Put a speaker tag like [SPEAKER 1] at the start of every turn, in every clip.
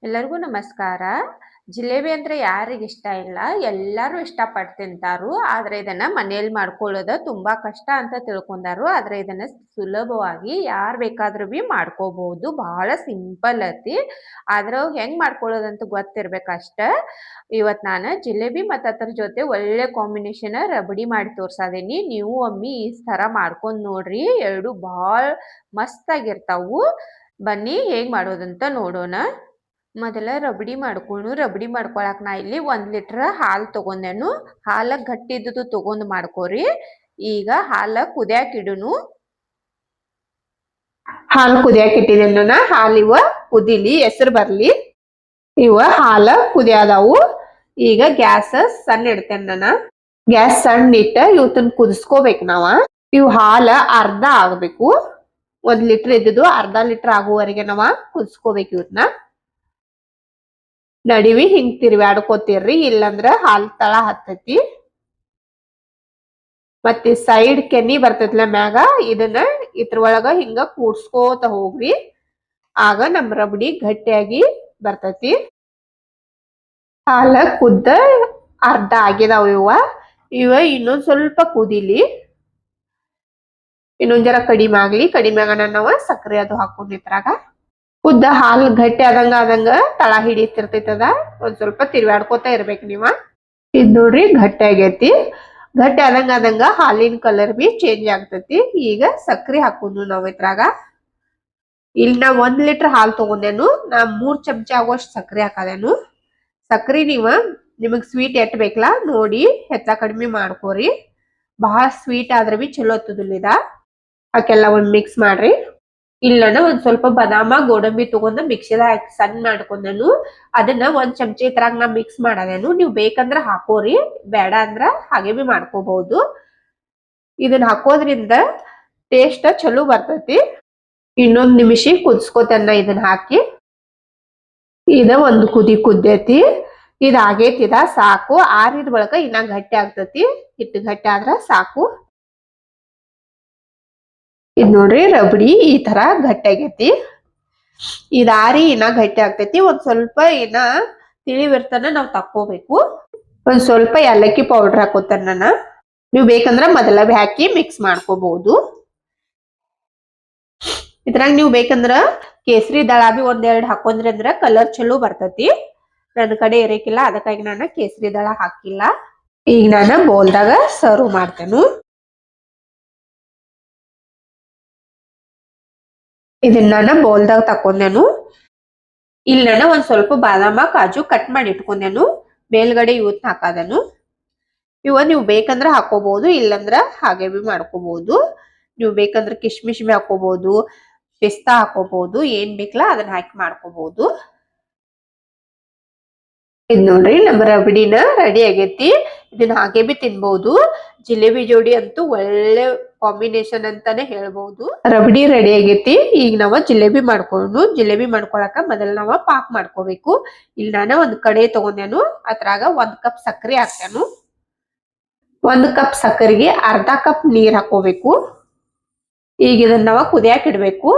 [SPEAKER 1] ಎಲ್ಲರಿಗೂ ನಮಸ್ಕಾರ. ಜಿಲೇಬಿ ಅಂದ್ರೆ ಯಾರಿಗ್ ಇಷ್ಟ ಇಲ್ಲ? ಎಲ್ಲರೂ ಇಷ್ಟಪಟ್ಟು ತಿಂತಾರು. ಆದ್ರೆ ಇದನ್ನ ಮನೇಲಿ ಮಾಡ್ಕೊಳ್ಳೋದು ತುಂಬಾ ಕಷ್ಟ ಅಂತ ತಿಳ್ಕೊಂಡಾರು. ಆದ್ರೆ ಇದನ್ನ ಸುಲಭವಾಗಿ ಯಾರ್ ಬೇಕಾದ್ರೂ ಮಾಡ್ಕೋಬಹುದು. ಬಹಳ ಸಿಂಪಲ್ ಐತಿ. ಆದ್ರೆ ಹೆಂಗ್ ಮಾಡ್ಕೊಳ್ಳೋದಂತ ಗೊತ್ತಿರ್ಬೇಕ್ ಅಷ್ಟ. ಇವತ್ ನಾನು ಜಿಲೇಬಿ ಮತ್ತ್ ಅದ್ರ ಜೊತೆ ಒಳ್ಳೆ ಕಾಂಬಿನೇಷನ್ ರಬಡಿ ಮಾಡಿ ತೋರ್ಸಾದೀನಿ. ನೀವು ಒಮ್ಮೆ ಈ ತರ ಮಾಡ್ಕೊಂಡ್ ನೋಡ್ರಿ. ಎರಡು ಭಾಳ ಮಸ್ತ್ ಆಗಿರ್ತಾವು. ಬನ್ನಿ ಹೇಗ್ ಮಾಡೋದಂತ ನೋಡೋಣ. ಮೊದಲ ರಬಡಿ ಮಾಡ್ಕೊಳಕ್ ನಾ ಇಲ್ಲಿ 1 ಲೀಟರ್ ಹಾಲ್ ತಗೊಂಡೆನು. ಹಾಲ ಗಟ್ಟಿ ಇದ್ದುದು ತಗೊಂಡ್ ಮಾಡ್ಕೋರಿ. ಈಗ ಹಾಲ ಕುದಿಯಾಕ್ ಇಡುನು. ಹಾಲು ಕುದಿಯಾಕ್ ಇಟ್ಟಿದ್ದೇನು. ಹಾಲ್ ಇವ ಕುದಿಲಿ, ಹೆಸರು ಬರ್ಲಿ. ಇವ ಹಾಲ ಕುದಿಯಾದವು. ಈಗ ಗ್ಯಾಸ್ ಸಣ್ಣ ಇಡ್ತೇನೆ ನಾನು. ಗ್ಯಾಸ್ ಸಣ್ಣ ಇಟ್ಟ ಇವತ್ತನ್ನ ಕುದಿಸ್ಕೋಬೇಕು ನಾವ. ಇವ್ ಹಾಲ ಅರ್ಧ ಆಗ್ಬೇಕು. 1 ಲೀಟರ್ ಇದ್ದಿದ್ದು ಅರ್ಧ ಲೀಟರ್ ಆಗುವವರೆಗೆ ನಾವ ಕುದಿಸ್ಕೋಬೇಕು ಇವತ್ನ. ನಡಿವಿ ಹಿಂಗ್ ತಿರ್ವ್ಯಾಡ್ಕೋತಿರ್ರಿ, ಇಲ್ಲಂದ್ರ ಹಾಲ್ ತಳ ಹತ್ತೈತಿ. ಮತ್ತೆ ಸೈಡ್ ಕೆನಿ ಬರ್ತೈತ್ಲ ಮ್ಯಾಗ, ಇದನ್ನ ಇದ್ರೊಳಗ ಹಿಂಗ ಕೂಡ್ಸ್ಕೋತ ಹೋಗ್ರಿ. ಆಗ ನಮ್ ರಬಡಿ ಗಟ್ಟಿಯಾಗಿ ಬರ್ತೈತಿ. ಹಾಲ ಕುದ್ದ ಅರ್ಧ ಆಗಿದಾವ ಇವ ಇನ್ನೊಂದ್ ಸ್ವಲ್ಪ ಕುದಿಲಿ. ಇನ್ನೊಂದ್ ಜರ ಕಡಿಮೆ ಆಗ್ಲಿ. ಕಡಿಮೆ ಆಗಣ ನಾವ ಸಕ್ಕರೆ ಅದು ಹಾಕೊಂಡ್ ಇದ್ರಾಗ. ಕುದ್ದ ಹಾಲು ಗಟ್ಟಿ ಆದಂಗ ತಳ ಹಿಡಿತಿರ್ತೈತದ. ಒಂದ್ ಸ್ವಲ್ಪ ತಿರ್ವ್ಯಾಡ್ಕೋತ ಇರ್ಬೇಕು ನೀವ. ಇದ್ ನೋಡ್ರಿ ಗಟ್ಟಿ ಆಗೈತಿ. ಗಟ್ಟಿ ಆದಂಗ ಹಾಲಿನ ಕಲರ್ ಬಿ ಚೇಂಜ್ ಆಗ್ತೈತಿ. ಈಗ ಸಕ್ರಿ ಹಾಕೋದು ನಾವ್ ಇದ್ರಾಗ. ಇಲ್ಲಿ ನಾ 1 ಲೀಟರ್ ಹಾಲ್ ತಗೊಂಡೇನು. ನಾ 3 ಚಮಚ ಆಗುವಷ್ಟು ಸಕ್ರಿ ಹಾಕದೇನು. ಸಕ್ರಿ ನಿಮಗ್ ಸ್ವೀಟ್ ಎಟ್ ಬೇಕಲ್ಲ ನೋಡಿ ಹೆಚ್ಚ ಕಡಿಮೆ ಮಾಡ್ಕೋರಿ. ಬಹಳ ಸ್ವೀಟ್ ಆದ್ರೆ ಬಿ ಚಲೋ ಹತ್ತದಿಲ್ಲ ಇದ. ಅದಕ್ಕೆಲ್ಲ ಒಂದ್ ಮಿಕ್ಸ್ ಮಾಡ್ರಿ. ಇಲ್ಲನ ಒಂದ್ ಸ್ವಲ್ಪ ಬಾದಾಮ ಗೋಡಂಬಿ ತಗೊಂಡ ಮಿಕ್ಸಿದ ಹಾಕಿ ಸಣ್ಣ ಮಾಡ್ಕೊಂಡೇನು. ಅದನ್ನ 1 ಚಮಚ ಇದ್ರಾಗ ನಾ ಮಿಕ್ಸ್ ಮಾಡದೇನು. ನೀವ್ ಬೇಕಂದ್ರ ಹಾಕೋರಿ, ಬೇಡ ಅಂದ್ರ ಹಾಗೆ ಬಿ ಮಾಡ್ಕೋಬಹುದು. ಇದನ್ನ ಹಾಕೋದ್ರಿಂದ ಟೇಸ್ಟ್ ಚಲೋ ಬರ್ತೈತಿ. ಇನ್ನೊಂದ್ ನಿಮಿಷ ಕುದಿಸ್ಕೋತೇನ ಇದನ್ನ ಹಾಕಿ. ಇದ ಒಂದು ಕುದಿ ಕುದ್ದೈತಿ. ಇದ ಆಗೇತಿದ ಸಾಕು. ಆರಿದ ಬಳಿಕ ಇನ್ನ ಗಟ್ಟಿ ಆಗ್ತೈತಿ. ಇಟ್ಟು ಗಟ್ಟಿ ಆದ್ರ ಸಾಕು. ಇದ್ ನೋಡ್ರಿ ರಬಡಿ ಈ ತರ ಗಟ್ಟಿ ಆಗೈತಿ. ಇದಾರಿ ಇನ್ನ ಗಟ್ಟಿ ಆಗ್ತೈತಿ. ಒಂದ್ ಸ್ವಲ್ಪ ಇನ್ನ ತಿಳಿವಿರ್ತಾನ ನಾವ್ ತಕ್ಕೋಬೇಕು. ಒಂದ್ ಸ್ವಲ್ಪ ಏಲಕ್ಕಿ ಪೌಡರ್ ಹಾಕೋತೇನೆ ನಾನು. ನೀವ್ ಬೇಕಂದ್ರ ಮೊದಲ ಬಿ ಹಾಕಿ ಮಿಕ್ಸ್ ಮಾಡ್ಕೋಬಹುದು. ಇದ್ರಾಗ ನೀವ್ ಬೇಕಂದ್ರ ಕೇಸರಿ ದಳ ಬಿ 1-2 ಹಾಕೊಂಡ್ರಿ ಅಂದ್ರ ಕಲರ್ ಚಲೋ ಬರ್ತೈತಿ. ನನ್ನ ಕಡೆ ಇರಕಿಲ್ಲ, ಅದಕ್ಕಾಗಿ ನಾನು ಕೇಸರಿ ದಳ ಹಾಕಿಲ್ಲ. ಈಗ ನಾನು ಬೌಲ್ದಾಗ ಸರ್ವ್ ಮಾಡ್ತೇನೆ. ಇದನ್ನ ನಾನು ಬೌಲ್ದಾಗ ತಕೊಂಡೇನು. ಇಲ್ಲಿ ನಾನು ಒಂದ್ ಸ್ವಲ್ಪ ಬಾದಾಮ ಕಾಜು ಕಟ್ ಮಾಡಿ ಇಟ್ಕೊಂಡೇನು. ಮೇಲ್ಗಡೆ ಇವತ್ ಹಾಕದೇನು. ನೀವು ಬೇಕಂದ್ರ ಹಾಕೋಬಹುದು, ಇಲ್ಲಂದ್ರ ಹಾಗೆ ಬಿ ಮಾಡ್ಕೋಬಹುದು. ನೀವು ಬೇಕಂದ್ರ ಕಿಶ್ಮಿಶ್ ಬಿ ಹಾಕೋಬಹುದು, ಪಿಸ್ತಾ ಹಾಕೋಬಹುದು. ಏನ್ ಬೇಕಲ್ಲ ಅದನ್ನ ಹಾಕಿ ಮಾಡ್ಕೋಬಹುದು. ಇದ್ ನೋಡ್ರಿ ನಮ್ಮ ರಬಡಿನ ರೆಡಿ ಆಗೈತಿ. ಇದನ್ನ ಹಾಗೆ ಬಿ ತಿನ್ಬಹುದು. ಜಿಲೇಬಿ ಜೋಡಿ ಅಂತೂ ಒಳ್ಳೆ ಕಾಂಬಿನೇಷನ್ ಅಂತಾನೆ ಹೇಳ್ಬಹುದು. ರಬಡಿ ರೆಡಿ ಆಗೈತಿ. ಈಗ ನಾವ ಜಿಲೇಬಿ ಜಿಲೇಬಿ ಮಾಡ್ಕೊಳಕ ಮೊದಲ ನಾವ ಪಾಕ್ ಮಾಡ್ಕೋಬೇಕು. ಇಲ್ಲಿ ನಾನು ಒಂದ್ ಕಡೆ ತಗೊಂಡೇನು. ಅದ್ರಾಗ 1 ಕಪ್ ಸಕ್ಕರೆ ಹಾಕ್ತೇನು. 1 ಕಪ್ ಸಕ್ಕರೆಗೆ ಅರ್ಧ ಕಪ್ ನೀರ್ ಹಾಕೋಬೇಕು. ಈಗ ಇದನ್ನ ನಾವ ಕುದಿಯಾಕ ಇಡ್ಬೇಕು.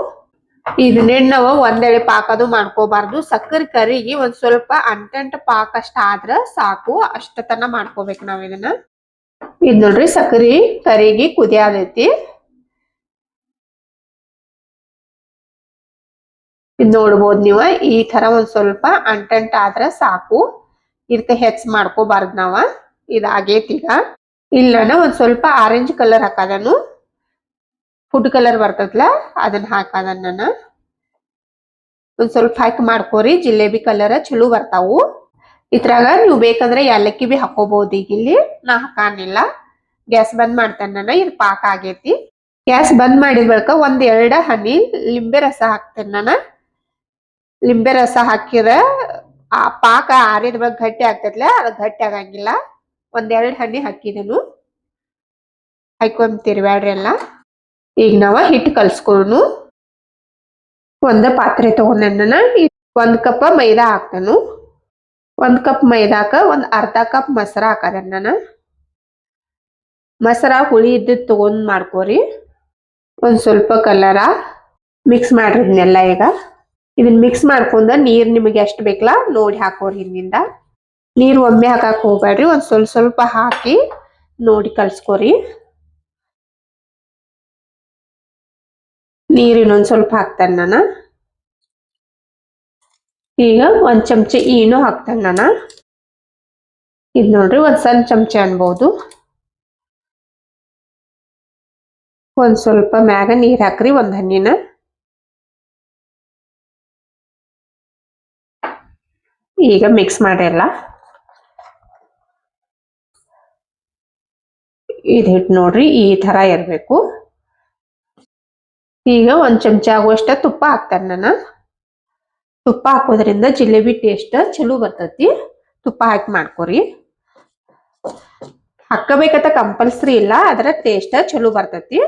[SPEAKER 1] ಇದನ್ನೇನ್ ನಾವ ಒಂದೆಳೆ ಪಾಕದು ಮಾಡ್ಕೋಬಾರ್ದು. ಸಕ್ಕರೆ ಕರಿಗಿ ಒಂದ್ ಸ್ವಲ್ಪ ಅಂಟಂಟ ಪಾಕ ಅಷ್ಟ ಆದ್ರ ಸಾಕು. ಅಷ್ಟ ತನ ಮಾಡ್ಕೋಬೇಕು ನಾವ್ ಇದನ್ನ. ಇದ್ ನೋಡ್ರಿ ಸಕ್ಕರೆ ಕರಿಗಿ ಕುದಿಯಾದೈತಿ. ಇದ್ ನೋಡ್ಬೋದು ನೀವ. ಈ ತರ ಒಂದ್ ಸ್ವಲ್ಪ ಅಂಟಂಟ ಆದ್ರ ಸಾಕು. ಇದಕ್ಕೆ ಹೆಚ್ಚ್ ಮಾಡ್ಕೋಬಾರ್ದು ನಾವ. ಇದಾಗೈತಿ ಈಗ. ಇಲ್ಲ ಒಂದ್ ಸ್ವಲ್ಪ ಆರೆಂಜ್ ಕಲರ್ ಹಾಕದನು. ಫುಡ್ ಕಲರ್ ಬರ್ತೈತ್ಲ ಅದನ್ನ ಹಾಕದನ್ ನಾನು. ಒಂದ್ ಸ್ವಲ್ಪ ಹಾಕಿ ಮಾಡ್ಕೋರಿ. ಜಿಲೇಬಿ ಕಲರ್ ಚಲೋ ಬರ್ತಾವು. ಇದ್ರಾಗ ನೀವು ಬೇಕಂದ್ರೆ ಏಲಕ್ಕಿ ಬಿ ಹಾಕೋಬಹುದು. ಈಗ ಇಲ್ಲಿ ನಾ ಹಾಕಾನಿಲ್ಲ. ಗ್ಯಾಸ್ ಬಂದ್ ಮಾಡ್ತೇನೆ ನಾನು. ಇದು ಪಾಕ ಆಗೈತಿ. ಗ್ಯಾಸ್ ಬಂದ್ ಮಾಡಿದ ಬಳಿಕ 1-2 ಹನಿ ಲಿಂಬೆ ರಸ ಹಾಕ್ತೇನೆ ನಾನು. ಲಿಂಬೆ ರಸ ಹಾಕಿರ ಆ ಪಾಕ ಆರಿದ ಬಳಿಕ ಗಟ್ಟಿ ಆಗ್ತೈತ್ಲ, ಅದು ಗಟ್ಟಿ ಆಗಂಗಿಲ್ಲ. 1-2 ಹನಿ ಹಾಕಿದೆನು. ಹಾಕೊಂಡ್ ತಿರ್ಬ್ಯಾಡ್ರಿ ಎಲ್ಲ. ಈಗ ನಾವ ಹಿಟ್ಟು ಕಲ್ಸ್ಕೊಳ್ಳೋನು. ಒಂದ ಪಾತ್ರೆ ತಗೊಂಡೇನ. 1 ಕಪ್ ಮೈದಾ ಹಾಕ್ತೇನು. 1 ಕಪ್ ಮೈದಾಕ ಒಂದ್ ಅರ್ಧ ಕಪ್ ಮೊಸರ ಹಾಕದೇನ ನಾನು. ಮೊಸರ ಹುಳಿ ಇದ್ದಿದ್ ತಗೊಂಡ್ ಮಾಡ್ಕೋರಿ. ಒಂದ್ ಸ್ವಲ್ಪ ಕಲರ ಮಿಕ್ಸ್ ಮಾಡ್ರಿದ್ನೆಲ್ಲ ಈಗ. ಇದನ್ನ ಮಿಕ್ಸ್ ಮಾಡ್ಕೊಂಡ ನೀರ್ ನಿಮಗೆ ಎಷ್ಟು ಬೇಕಲ್ಲ ನೋಡಿ ಹಾಕೋರಿ ಹಿಂದಿಂದ. ನೀರು ಒಮ್ಮೆ ಹಾಕಕ್ ಹೋಗ್ಬೇಡ್ರಿ, ಒಂದ್ ಸ್ವಲ್ಪ ಸ್ವಲ್ಪ ಹಾಕಿ ನೋಡಿ ಕಲ್ಸ್ಕೊರಿ. ನೀರ್ ಇನ್ನೊಂದ್ ಸ್ವಲ್ಪ ಹಾಕ್ತೇನೆ ನಾನು. ಈಗ ಒಂದ್ ಚಮಚ ಈನು ಹಾಕ್ತೇನೆ ನಾನು. ಇದ್ ನೋಡ್ರಿ ಒಂದ್ ಸಣ್ಣ ಚಮಚ ಅನ್ಬಹುದು. ಒಂದ್ ಸ್ವಲ್ಪ ಮ್ಯಾಗ ನೀರ್ ಹಾಕ್ರಿ, ಒಂದ್ ಹಣ್ಣಿನ. ಈಗ ಮಿಕ್ಸ್ ಮಾಡಿ ಎಲ್ಲ. ಇದ್ ಹಿಟ್ಟು ನೋಡ್ರಿ ಈ ತರ ಇರ್ಬೇಕು. ಈಗ ಒಂದ್ ಚಮಚ ಆಗುವಷ್ಟ ತುಪ್ಪ ಹಾಕ್ತೇನೆ ನಾನು. ತುಪ್ಪ ಹಾಕೋದ್ರಿಂದ ಜಿಲೇಬಿ ಟೇಸ್ಟ್ ಚಲೋ ಬರ್ತೈತಿ. ತುಪ್ಪ ಹಾಕಿ ಮಾಡ್ಕೊರಿ. ಹಾಕಬೇಕಂತ ಕಂಪಲ್ಸರಿ ಇಲ್ಲ, ಅದರ ಟೇಸ್ಟ್ ಚಲೋ ಬರ್ತೈತಿ.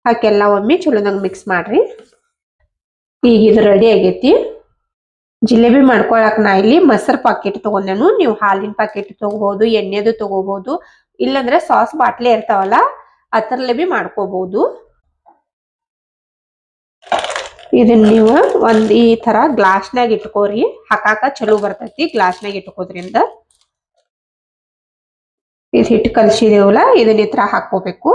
[SPEAKER 1] ಹಾಕೆಲ್ಲ ಒಮ್ಮೆ ಚಲೋದಂಗ್ ಮಿಕ್ಸ್ ಮಾಡ್ರಿ. ಈಗ ಇದು ರೆಡಿ ಆಗೈತಿ. ಜಿಲೇಬಿ ಮಾಡ್ಕೊಳಕ್ ನಾ ಇಲ್ಲಿ ಮೊಸರು ಪಾಕೆಟ್ ತಗೊಂಡೇನು. ನೀವು ಹಾಲಿನ ಪಾಕೆಟ್ ತಗೋಬಹುದು, ಎಣ್ಣೆದು ತಗೋಬಹುದು, ಇಲ್ಲಂದ್ರೆ ಸಾಸ್ ಬಾಟ್ಲಿ ಇರ್ತಾವಲ್ಲ ಅದರಲ್ಲೇ ಬಿ ಮಾಡ್ಕೋಬಹುದು. ಇದನ್ನ ನೀವು ಒಂದ್ ಈ ತರ ಗ್ಲಾಸ್ನಾಗ ಇಟ್ಕೋರಿ. ಹಾಕಾಕ ಚಲೋ ಬರ್ತೈತಿ ಗ್ಲಾಸ್ನಾಗ ಇಟ್ಕೋದ್ರಿಂದ. ಇದು ಹಿಟ್ಟು ಕಲ್ಸಿದೇವಲ್ಲ ಇದನ್ನ ಈ ತರ ಹಾಕೋಬೇಕು.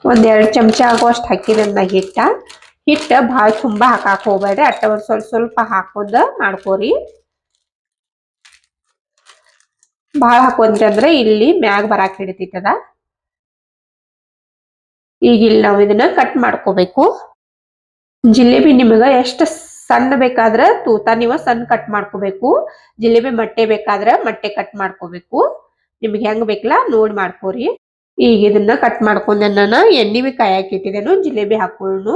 [SPEAKER 1] ಒಂದ್ 2 ಚಮಚ ಆಗುವಷ್ಟು ಹಾಕಿದ್ರಿಂದ ಹಿಟ್ಟ ಭಾಳ ತುಂಬಾ ಹಾಕಾಕ್ ಹೋಗ್ಬೇಡ್ರಿ. ಅಟ್ಟ ಒಂದ್ ಸ್ವಲ್ಪ ಸ್ವಲ್ಪ ಹಾಕೋದ ಮಾಡ್ಕೋರಿ. ಭಾಳ ಹಾಕೊಂಡ್ರಿ ಅಂದ್ರೆ ಇಲ್ಲಿ ಮ್ಯಾಗ ಬರಾಕ್ ಹಿಡಿತೈತದ. ಈಗ ಇಲ್ಲಿ ನಾವು ಇದನ್ನ ಕಟ್ ಮಾಡ್ಕೋಬೇಕು. ಜಿಲೇಬಿ ನಿಮಗ ಎಷ್ಟು ಸಣ್ಣ ಬೇಕಾದ್ರ ತೂತ ನೀವು ಸಣ್ಣ ಕಟ್ ಮಾಡ್ಕೋಬೇಕು. ಜಿಲೇಬಿ ಮೊಟ್ಟೆ ಬೇಕಾದ್ರ ಮೊಟ್ಟೆ ಕಟ್ ಮಾಡ್ಕೋಬೇಕು. ನಿಮ್ಗೆ ಹೆಂಗ್ ಬೇಕಲ್ಲ ನೋಡಿ ಮಾಡ್ಕೋರಿ. ಈಗ ಇದನ್ನ ಕಟ್ ಮಾಡ್ಕೊಂಡೆ ನಾನು ಎಣ್ಣೆ ಬಿ ಕಾಯಕ್ ಇಟ್ಟಿದ್ದೇನು ಜಿಲೇಬಿ ಹಾಕೊಳ್ಳು.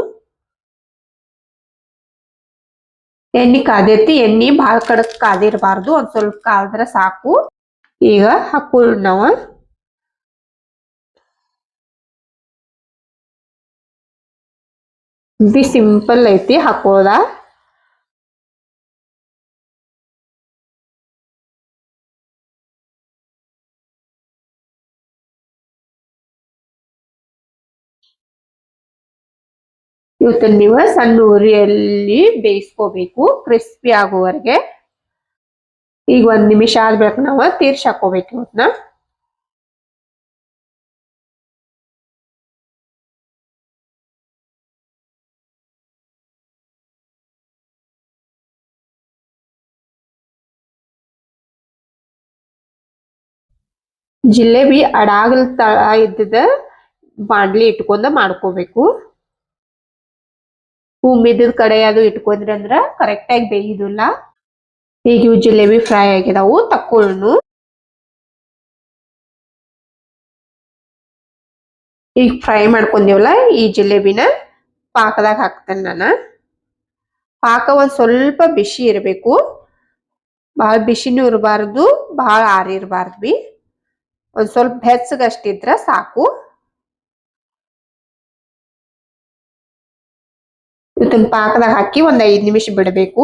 [SPEAKER 1] ಎಣ್ಣೆ ಕಾದೈತಿ. ಎಣ್ಣೆ ಭಾಳ ಕಡಕ್ ಕಾದಿರಬಾರ್ದು, ಒಂದ್ ಸ್ವಲ್ಪ ಕಾದ್ರ ಸಾಕು. ಈಗ ಹಾಕೊಳ್ಳು ನಾವು. ಇದು ಸಿಂಪಲ್ ಐತಿ ಹಾಕೋದ. ಇವತ್ತನ್ನ ನೀವು ಸಣ್ಣ ಉರಿಯಲ್ಲಿ ಬೇಯಿಸ್ಕೋಬೇಕು ಕ್ರಿಸ್ಪಿ ಆಗುವವರೆಗೆ. ಈಗ 1 ನಿಮಿಷ ಆದ್ಬೇಕು ನಾವು ತೀರ್ಸಿ ಹಾಕೋಬೇಕು ಇವತ್ತನ್ನ. ಜಿಲೇಬಿ ಅಡಾಗಲ್ ತಳ ಇದ್ದದ ಬಾಂಡ್ಲಿ ಇಟ್ಕೊಂಡ ಮಾಡ್ಕೋಬೇಕು. ಮಿದ್ದದ ಕಡೆ ಅದು ಇಟ್ಕೊಂಡ್ರಿ ಅಂದ್ರ ಕರೆಕ್ಟ್ ಆಗಿ ಬೇಯುದಿಲ್ಲ. ಈಗ ಇವು ಜಿಲೇಬಿ ಫ್ರೈ ಆಗಿದಾವು ತಕ್ಕೊಳ್ಳು. ಈಗ ಫ್ರೈ ಮಾಡ್ಕೊಂಡೇವಲ್ಲ ಈ ಜಿಲೇಬಿನ ಪಾಕದಾಗ ಹಾಕ್ತೇನೆ ನಾನು. ಪಾಕ ಒಂದ್ ಸ್ವಲ್ಪ ಬಿಸಿ ಇರಬೇಕು, ಬಹಳ ಬಿಸಿನೂ ಇರಬಾರ್ದು, ಬಹಳ ಆರಿರಬಾರ್ದು ಬಿ. ಒಂದ್ ಸ್ವಲ್ಪ ಬೆಚ್ಚಗಷ್ಟಿದ್ರ ಸಾಕು. ಇದನ್ನ ಪಾಕದಾಗ ಹಾಕಿ ಒಂದ್ 5 ನಿಮಿಷ ಬಿಡಬೇಕು.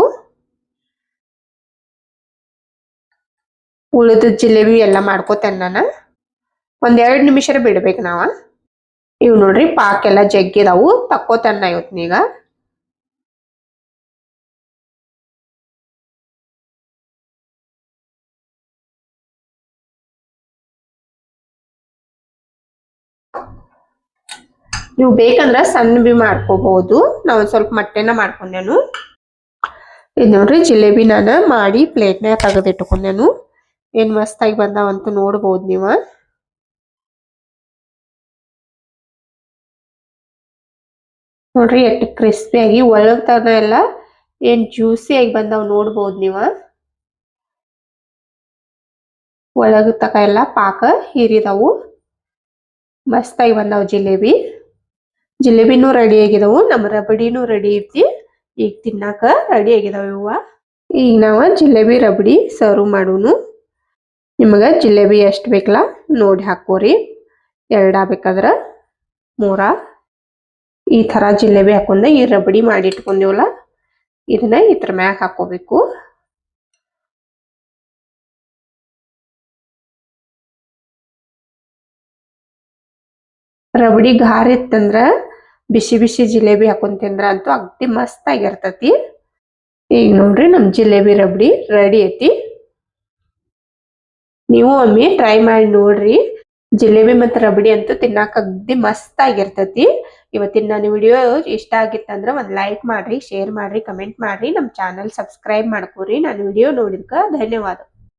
[SPEAKER 1] ಉಳಿದ ಜಿಲೇಬಿ ಎಲ್ಲ ಮಾಡ್ಕೋತೇನೆ ನಾನು. ಒಂದ್ 2 ನಿಮಿಷ ಬಿಡ್ಬೇಕು ನಾವ. ಇವ್ ನೋಡ್ರಿ ಪಾಕ ಎಲ್ಲ ಜಗ್ಗಿದಾವು ತಕ್ಕೋತೇನೆ ಇವತ್ನೀಗ. ನೀವು ಬೇಕಂದ್ರ ಸಣ್ಣ ಬಿ ಮಾಡ್ಕೋಬಹುದು. ನಾವ್ ಒಂದ್ ಸ್ವಲ್ಪ ಮೊಟ್ಟೆನ ಮಾಡ್ಕೊಂಡೇನು. ಇದು ನೋಡ್ರಿ ಜಿಲೇಬಿ ನಾನು ಮಾಡಿ ಪ್ಲೇಟ್ನಾಗ ತೆಗೆದಿಟ್ಕೊಂಡೇನು. ಏನ್ ಮಸ್ತಾಗಿ ಬಂದಾವಂತ ನೋಡ್ಬೋದು ನೀವ. ನೋಡ್ರಿ ಎಷ್ಟು ಕ್ರಿಸ್ಪಿ ಆಗಿ ಒಳಗ್ ತನ ಎಲ್ಲ ಏನ್ ಜ್ಯೂಸಿ ಆಗಿ ಬಂದಾವ್ ನೋಡ್ಬೋದು ನೀವ. ಒಳಗ ತಕ ಎಲ್ಲ ಪಾಕ ಹೀರಿದವು, ಮಸ್ತಾಗಿ ಬಂದಾವ್ ಜಿಲೇಬಿ. ಜಿಲೇಬಿನೂ ರೆಡಿ ಆಗಿದವು, ನಮ್ಮ ರಬಡಿನೂ ರೆಡಿ ಐತಿ. ಈಗ ತಿನ್ನಾಕ ರೆಡಿ ಆಗಿದಾವ ಇವ. ಈಗ ನಾವ ಜಿಲೇಬಿ ರಬಡಿ ಸರ್ವ್ ಮಾಡೋನು. ನಿಮಗ ಜಿಲೇಬಿ ಎಷ್ಟು ಬೇಕಲ್ಲ ನೋಡಿ ಹಾಕೋರಿ. 2 ಬೇಕಾದ್ರ 3. ಈ ತರ ಜಿಲೇಬಿ ಹಾಕೊಂಡ ಈ ರಬಡಿ ಮಾಡಿ ಇಟ್ಕೊಂಡೇವಲ್ಲ ಇದನ್ನ ಇದ್ರ ಮ್ಯಾಗ ಹಾಕೋಬೇಕು. ರಬಡಿ ಘಾರ ಇತ್ತಂದ್ರ ಬಿಸಿ ಬಿಸಿ ಜಿಲೇಬಿ ಹಾಕೊಂಡ್ ತಿಂದ್ರ ಅಂತೂ ಅಗ್ದಿ ಮಸ್ತ್ ಆಗಿರ್ತತಿ. ಈಗ ನೋಡ್ರಿ ನಮ್ ಜಿಲೇಬಿ ರಬಡಿ ರೆಡಿ ಐತಿ. ನೀವು ಒಮ್ಮೆ ಟ್ರೈ ಮಾಡಿ ನೋಡ್ರಿ. ಜಿಲೇಬಿ ಮತ್ತು ರಬಡಿ ಅಂತೂ ತಿನ್ನಾಕ ಅಗ್ದಿ ಮಸ್ತ್ ಆಗಿರ್ತತಿ. ಇವತ್ತಿನ ನನ್ನ ವಿಡಿಯೋ ಇಷ್ಟ ಆಗಿತ್ತಂದ್ರ ಒಂದ್ ಲೈಕ್ ಮಾಡ್ರಿ, ಶೇರ್ ಮಾಡ್ರಿ, ಕಮೆಂಟ್ ಮಾಡ್ರಿ, ನಮ್ ಚಾನಲ್ ಸಬ್ಸ್ಕ್ರೈಬ್ ಮಾಡ್ಕೋರಿ. ನನ್ನ ವಿಡಿಯೋ ನೋಡಿದ್ಕ ಧನ್ಯವಾದ.